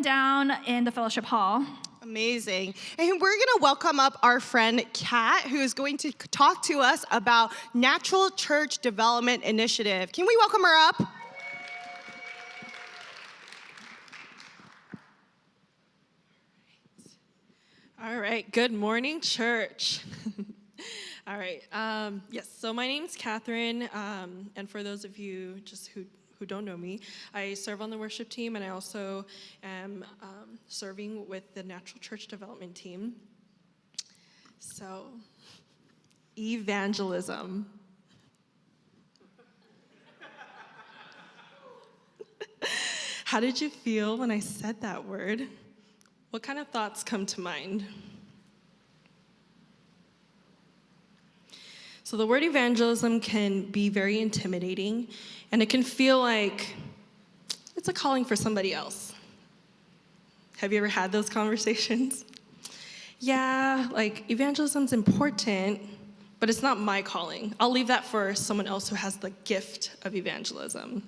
down in the fellowship hall. Amazing. And we're going to welcome up our friend Kat, who is going to talk to us about Natural Church Development Initiative. Can we welcome her up? All right, good morning, church. All right, yes, so my name's Catherine, and for those of you just who don't know me, I serve on the worship team, and I also am serving with the Natural Church Development team. So, evangelism. How did you feel when I said that word? What kind of thoughts come to mind? So the word evangelism can be very intimidating, and it can feel like it's a calling for somebody else. Have you ever had those conversations? Yeah, like evangelism's important, but it's not my calling. I'll leave that for someone else who has the gift of evangelism.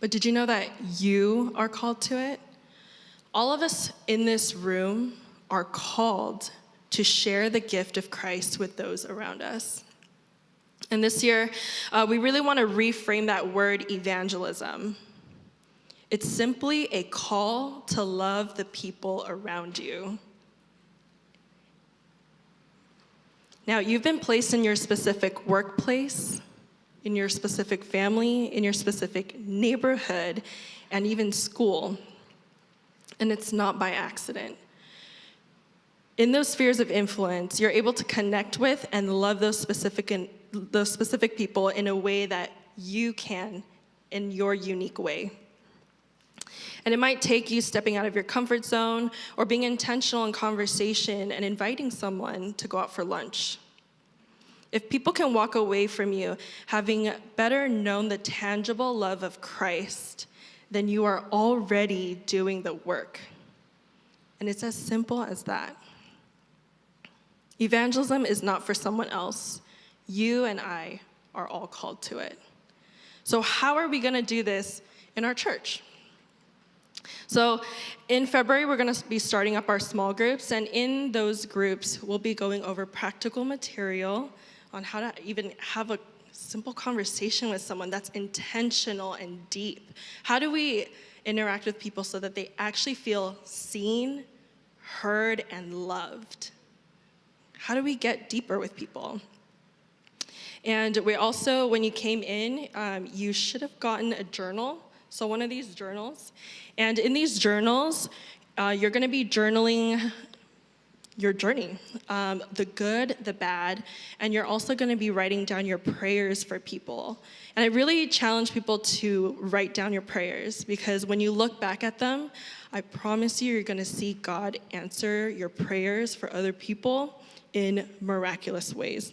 But did you know that you are called to it? All of us in this room are called to share the gift of Christ with those around us. And this year, we really want to reframe that word evangelism. It's simply a call to love the people around you. Now, you've been placed in your specific workplace, in your specific family, in your specific neighborhood, and even school. And it's not by accident. In those spheres of influence, you're able to connect with and love those specific people in a way that you can in your unique way. And it might take you stepping out of your comfort zone or being intentional in conversation and inviting someone to go out for lunch. If people can walk away from you having better known the tangible love of Christ, then you are already doing the work. And it's as simple as that. Evangelism is not for someone else. You and I are all called to it. So how are we going to do this in our church? So in February, we're going to be starting up our small groups, and in those groups, we'll be going over practical material on how to even have a simple conversation with someone that's intentional and deep. How do we interact with people so that they actually feel seen, heard, and loved? How do we get deeper with people? And we also, when you came in, you should have gotten a journal. So one of these journals. And in these journals, you're going to be journaling your journey, the good, the bad, and you're also going to be writing down your prayers for people. And I really challenge people to write down your prayers, because when you look back at them, I promise you're going to see God answer your prayers for other people in miraculous ways.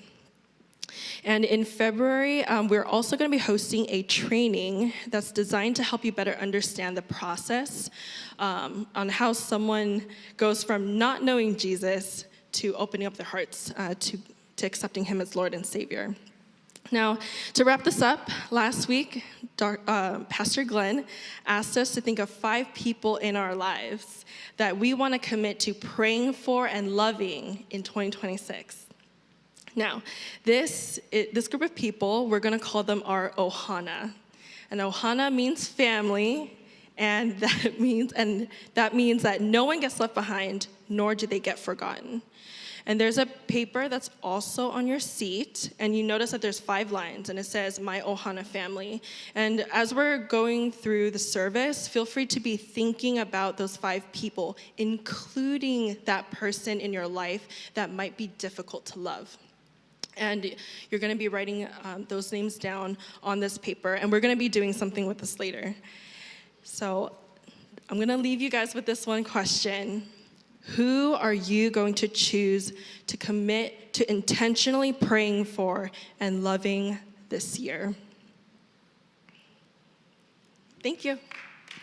And in February, we're also going to be hosting a training that's designed to help you better understand the process on how someone goes from not knowing Jesus to opening up their hearts to accepting him as Lord and Savior. Now, to wrap this up, last week, Pastor Glenn asked us to think of 5 people in our lives that we want to commit to praying for and loving in 2026. Now, this group of people, we're going to call them our Ohana. And Ohana means family, and that means that no one gets left behind, nor do they get forgotten. And there's a paper that's also on your seat, and you notice that there's 5 lines, and it says, "My Ohana family." And as we're going through the service, feel free to be thinking about those 5 people, including that person in your life that might be difficult to love. And you're going to be writing those names down on this paper, and we're going to be doing something with this later. So I'm going to leave you guys with this one question. Who are you going to choose to commit to intentionally praying for and loving this year? Thank you.